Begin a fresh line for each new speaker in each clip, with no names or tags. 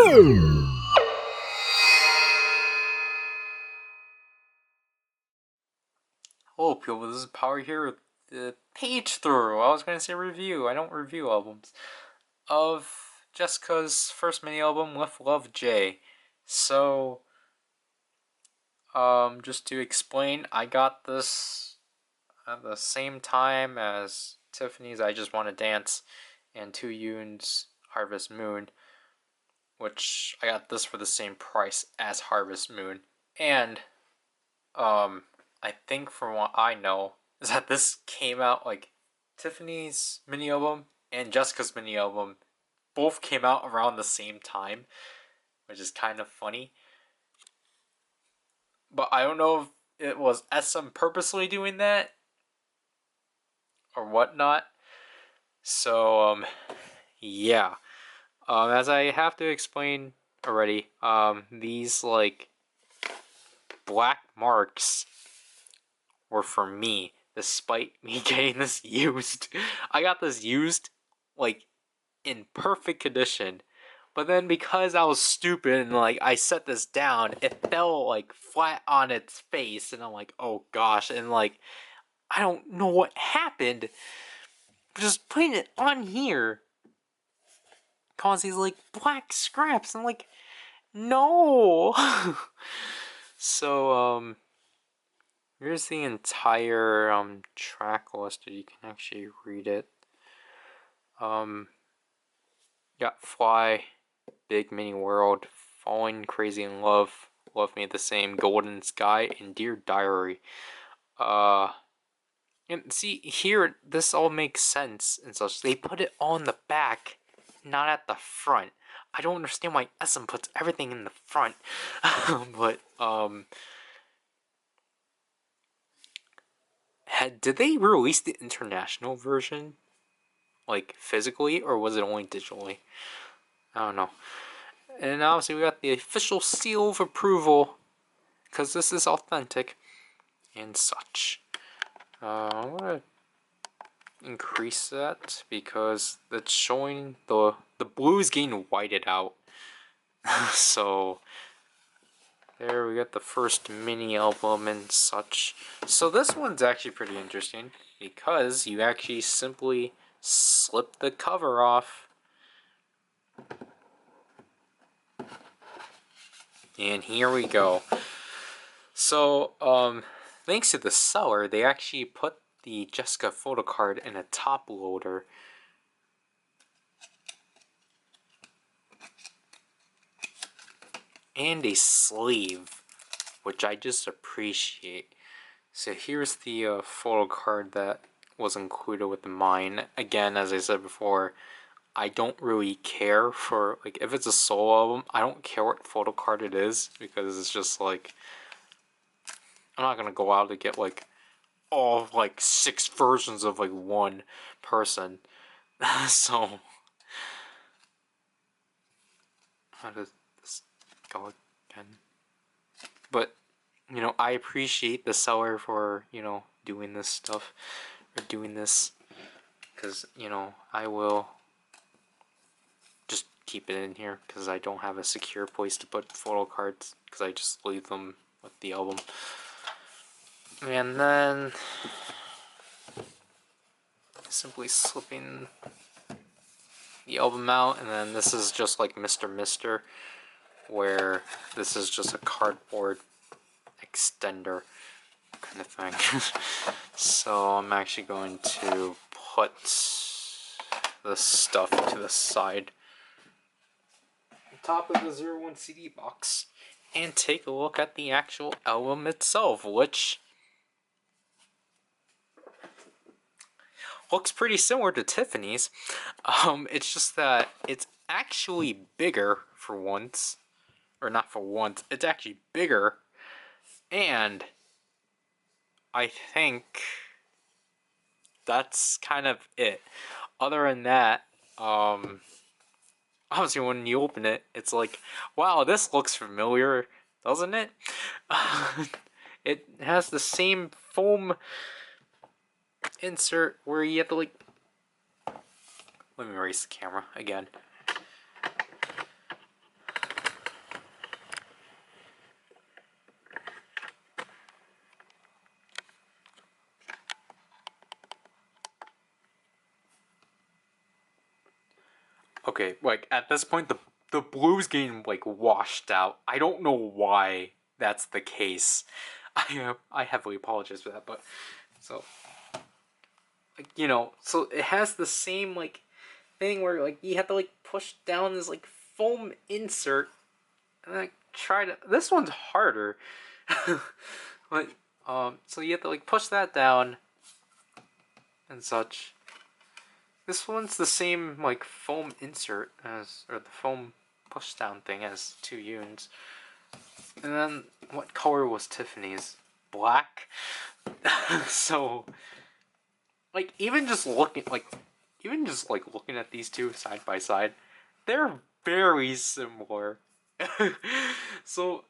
Hello people, this is Power here with the page through. I was going to say review, I don't review albums. Of Jessica's first mini album, With Love J. So, just to explain, I got this at the same time as Tiffany's I Just Want to Dance and 2Yoon's Harvest Moon, which I got this for the same price as Harvest Moon. And, I think from what I know, is that this came out, like, Tiffany's mini album and Jessica's mini album both came out around the same time, which is kind of funny. But I don't know if it was SM purposely doing that or whatnot. So, yeah. As I have to explain already, these, like, black marks were for me, despite me getting this used. I got this used, like, in perfect condition, but then because I was stupid and, like, I set this down, it fell, like, flat on its face, and I'm like, oh gosh, and, like, I don't know what happened, but just putting it on here caused these, like, black scraps, and, like, no! So, here's the entire, track list, you can actually read it. Got Fly, Big Mini World, Falling Crazy in Love, Love Me the Same, Golden Sky, and Dear Diary. And see, here, this all makes sense and such. They put it on the back, not at the front. I don't understand why SM puts everything in the front. But, did they release the international version? Like, physically, or was it only digitally? I don't know. And obviously we got the official seal of approval, because this is authentic, and such. I'm gonna increase that, because it's showing the blue is getting whited out. So, there we got the first mini album and such. So this one's actually pretty interesting, because you actually simply slip the cover off. And here we go. So, thanks to the seller, they actually put the Jessica photo card in a top loader. And a sleeve, which I just appreciate. So here's the photo card that was included with mine. Again, as I said before, I don't really care for, like, if it's a solo album, I don't care what photo card it is, because it's just like, I'm not gonna go out to get, like, all, like, 6 versions of, like, one person. So, how does this go again? But, you know, I appreciate the seller for, you know, doing this stuff, or doing this, because, you know, I will just keep it in here, because I don't have a secure place to put photo cards, because I just leave them with the album. And then, simply slipping the album out, and then this is just like Mr. Mister, where this is just a cardboard extender kind of thing. So I'm actually going to put this stuff to the side, on top of the 01 CD box, and take a look at the actual album itself, which looks pretty similar to Tiffany's. It's just that it's actually bigger for once. Or not for once, it's actually bigger. And I think that's kind of it. Other than that, obviously when you open it, it's like, wow, this looks familiar, doesn't it? It has the same foam insert where you have to, like, let me erase the camera again. okay, like at this point the blue's getting like washed out. I don't know why that's the case. I heavily apologize for that, but so like so it has the same like thing where like you have to like push down this like foam insert and like try to. This one's harder, but so you have to like push that down and such. This one's the same like foam insert as, or the foam push down thing as 2 units. And then what color was Tiffany's? Black. So like even just looking at these two side by side, they're very similar. So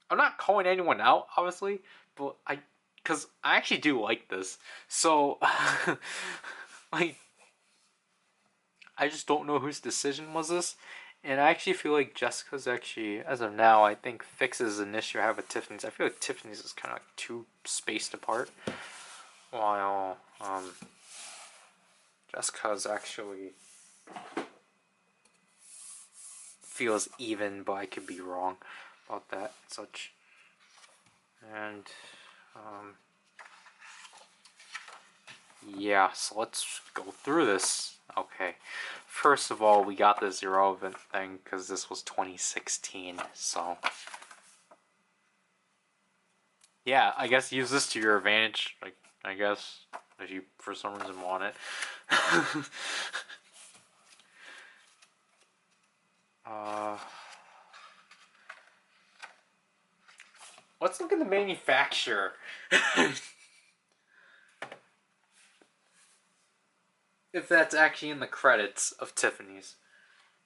I'm not calling anyone out, obviously, but because I actually do like this. So like I just don't know whose decision was this. And I actually feel like Jessica's actually, as of now, I think fixes an issue I have with Tiffany's. I feel like Tiffany's is kind of like too spaced apart, while Jessica's actually feels even, but I could be wrong about that and such. And yeah, so let's go through this. Okay, first of all, we got this irrelevant thing because this was 2016, so yeah, I guess use this to your advantage. Like, I guess if you for some reason want it. Let's look at the manufacturer. If that's actually in the credits of Tiffany's.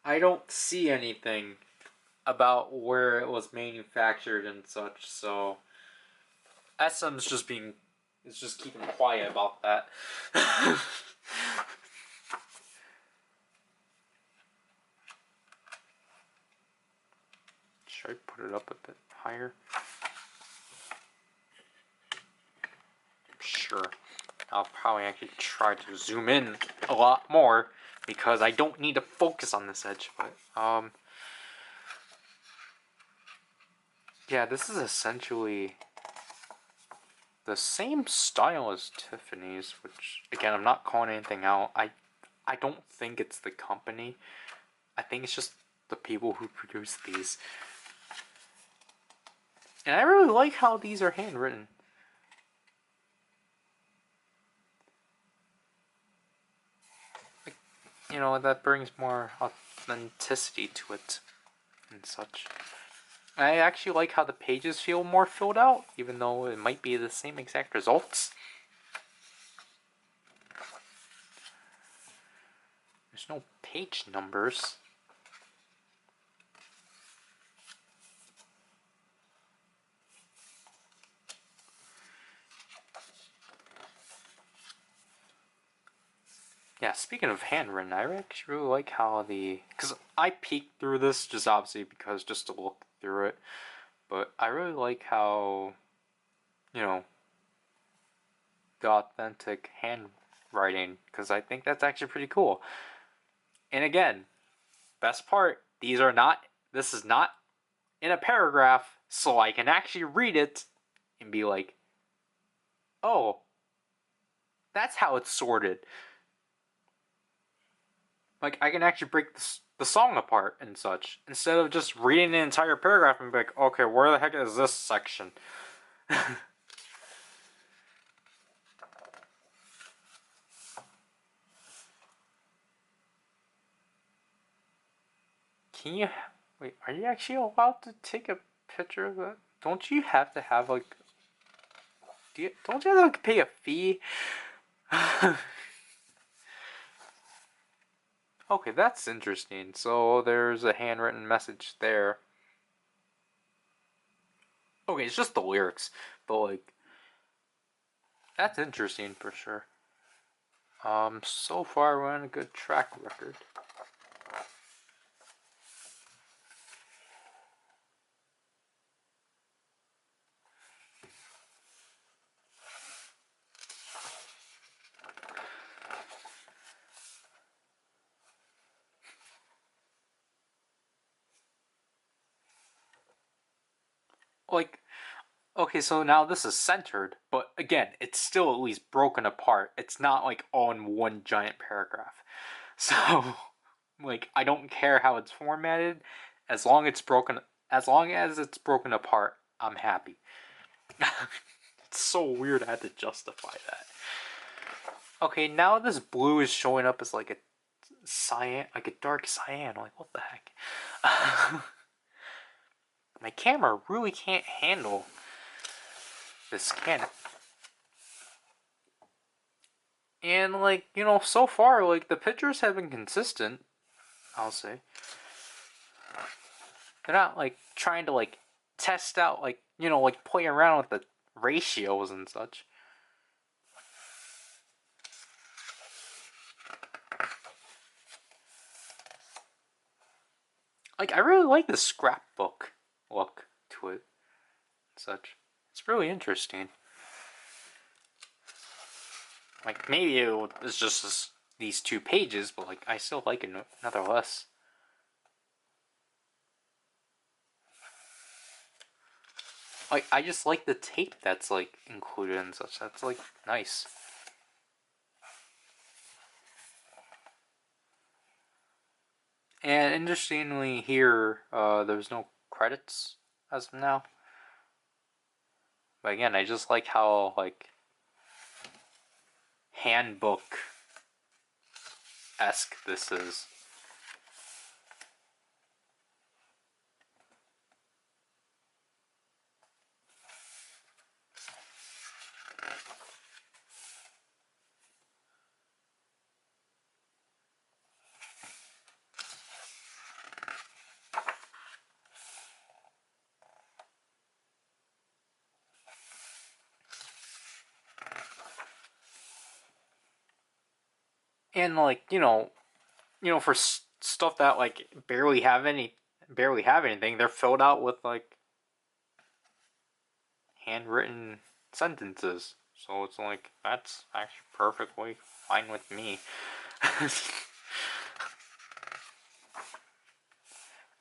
I don't see anything about where it was manufactured and such, so SM's just keeping quiet about that. Should I put it up a bit higher? Sure. I'll probably actually try to zoom in a lot more because I don't need to focus on this edge, but yeah, this is essentially the same style as Tiffany's, which again, I'm not calling anything out. I don't think it's the company. I think it's just the people who produce these. And I really like how these are handwritten. Like, that brings more authenticity to it and such. I actually like how the pages feel more filled out, even though it might be the same exact results. There's no page numbers. Yeah, speaking of handwritten, I actually really like how because I peeked through this just to look through it, but I really like how, the authentic handwriting, because I think that's actually pretty cool. And again, best part, this is not in a paragraph, so I can actually read it and be like, oh, that's how it's sorted. Like, I can actually break the song apart and such, instead of just reading an entire paragraph and be like, okay, where the heck is this section? Can you... Wait, are you actually allowed to take a picture of that? Don't you have to have, like... don't you have to, like, pay a fee? Okay, that's interesting. So there's a handwritten message there. Okay, it's just the lyrics, but like that's interesting for sure. So far we're on a good track record. like, okay, so now this is centered, but again, it's still at least broken apart. It's not like all in one giant paragraph. So, like, I don't care how it's formatted, as long as it's broken apart, I'm happy. It's so weird I had to justify that. Okay, now this blue is showing up as like a cyan, like a dark cyan. Like, what the heck? My camera really can't handle this, can it? And like, so far, like, the pictures have been consistent, I'll say. They're not like trying to like test out, like, like play around with the ratios and such. Like, I really like the scrapbook look to it and such. It's really interesting. Like, maybe it's just these 2 pages, but like, I still like it nonetheless. Like, I just like the tape that's like included and such. That's like nice. And interestingly, here there's no credits as of now. But again, I just like how like handbook-esque this is. And like, for stuff that like barely have anything, they're filled out with like handwritten sentences. So it's like, that's actually perfectly fine with me.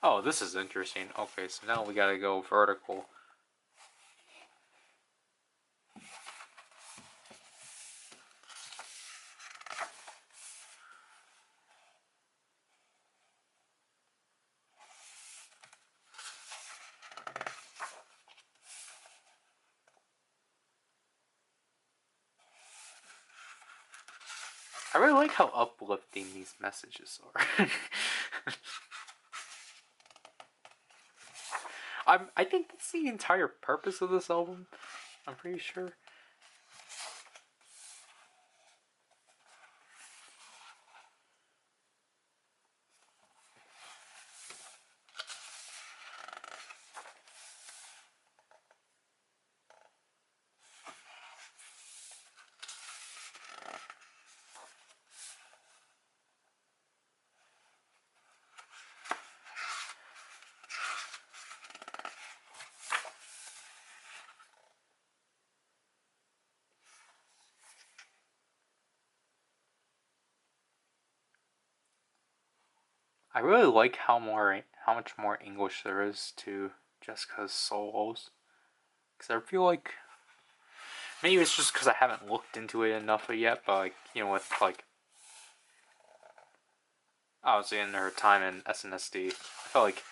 Oh, this is interesting. Okay, so now we gotta go vertical. I really like how uplifting these messages are. I think that's the entire purpose of this album. I'm pretty sure. I really like how much more English there is to Jessica's solos, because I feel like maybe it's just because I haven't looked into it enough yet. But like, with like obviously in her time in SNSD, I felt like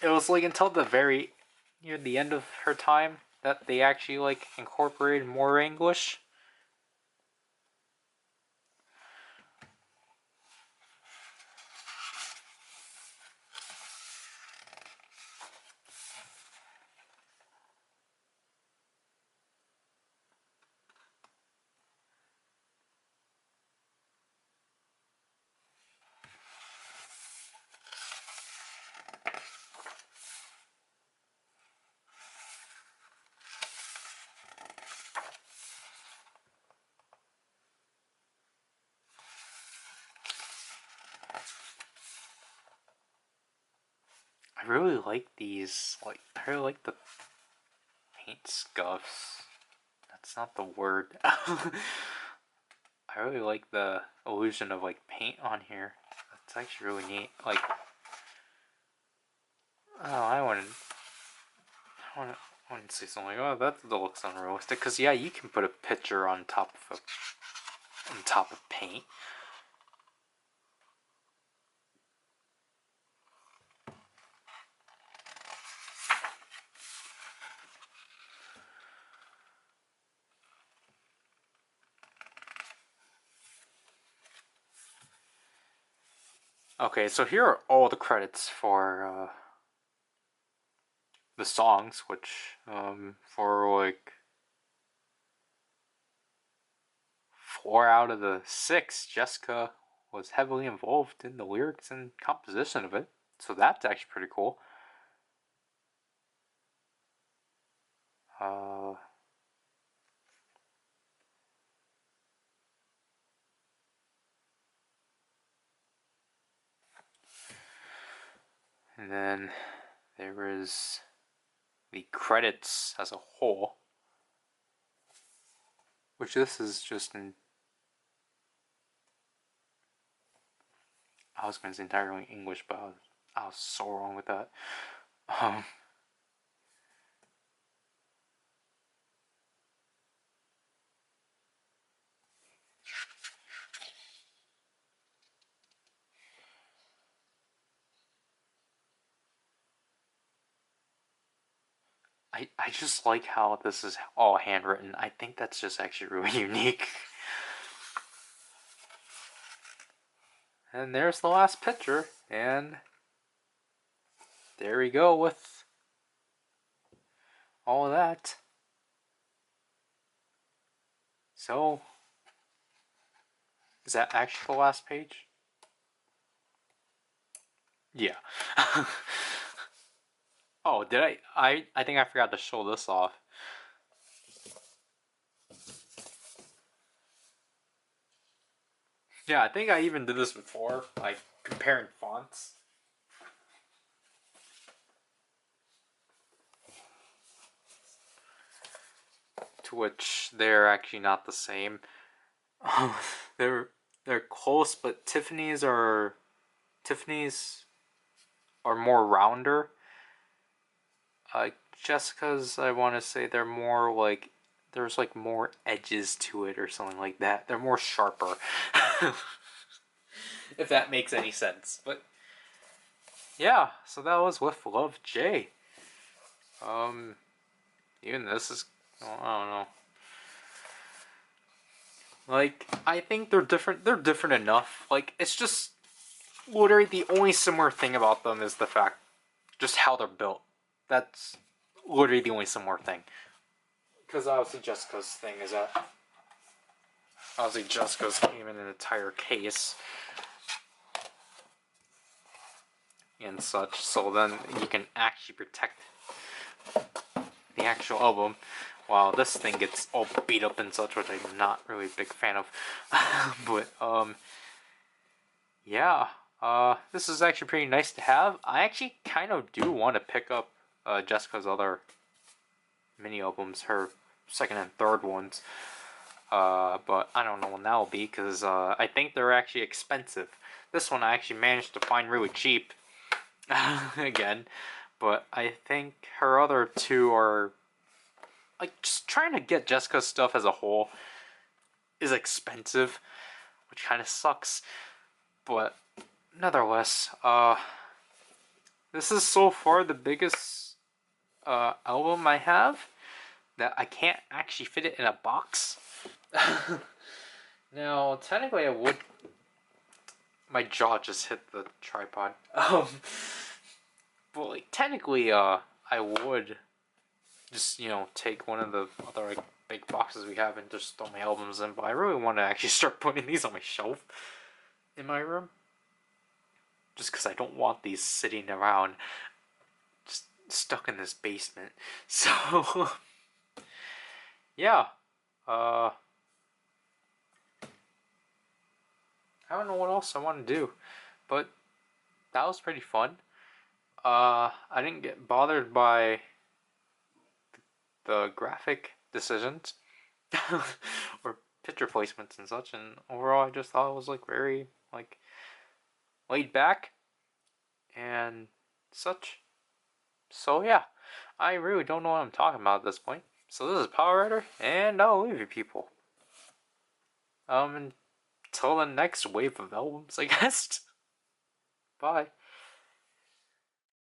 it was like until the very near the end of her time that they actually like incorporated more English. I really like these. Like, I really like the paint scuffs. That's not the word. I really like the illusion of like paint on here. That's actually really neat. Like, oh, I want might say something like, "Oh, that looks unrealistic." Because yeah, you can put a picture on top of paint. Okay, so here are all the credits for the songs, which for like 4 out of the 6, Jessica was heavily involved in the lyrics and composition of it. So that's actually pretty cool. And then there is the credits as a whole, which this is just in, I was going to say entirely English, but I was so wrong with that. I just like how this is all handwritten. I think that's just actually really unique. And there's the last picture, and there we go with all of that. So, is that actually the last page? Yeah. Oh, did I think I forgot to show this off. Yeah, I think I even did this before, like comparing fonts. To which they're actually not the same. they're close, but Tiffany's are more rounder. Jessica's, I want to say they're more like, there's like more edges to it or something like that. They're more sharper. If that makes any sense. But yeah, so that was With Love J. Even this is, well, I don't know. Like, I think they're different. They're different enough. Like, it's just literally the only similar thing about them is the fact, just how they're built. That's literally the only similar thing. Because obviously Jessica's thing is that obviously Jessica's came in an entire case and such, so then you can actually protect the actual album. While this thing gets all beat up and such, which I'm not really a big fan of. But yeah, this is actually pretty nice to have. I actually kind of do want to pick up Jessica's other mini albums, her second and third ones. But I don't know when that will be, because I think they're actually expensive. This one I actually managed to find really cheap. Again. But I think her other two are, like, just trying to get Jessica's stuff as a whole is expensive, which kind of sucks. But nonetheless, this is so far the biggest album I have that I can't actually fit it in a box. Now, technically, I would. My jaw just hit the tripod. But like, technically, I would just, take one of the other like big boxes we have and just throw my albums in. But I really want to actually start putting these on my shelf in my room, just because I don't want these sitting around, just stuck in this basement. So, yeah. I don't know what else I want to do, but that was pretty fun. I didn't get bothered by the graphic decisions or picture placements and such, and overall I just thought it was like very like laid back and such. So yeah, I really don't know what I'm talking about at this point. So this is PowerRider, and I'll leave you people. Until the next wave of albums, I guess. Bye.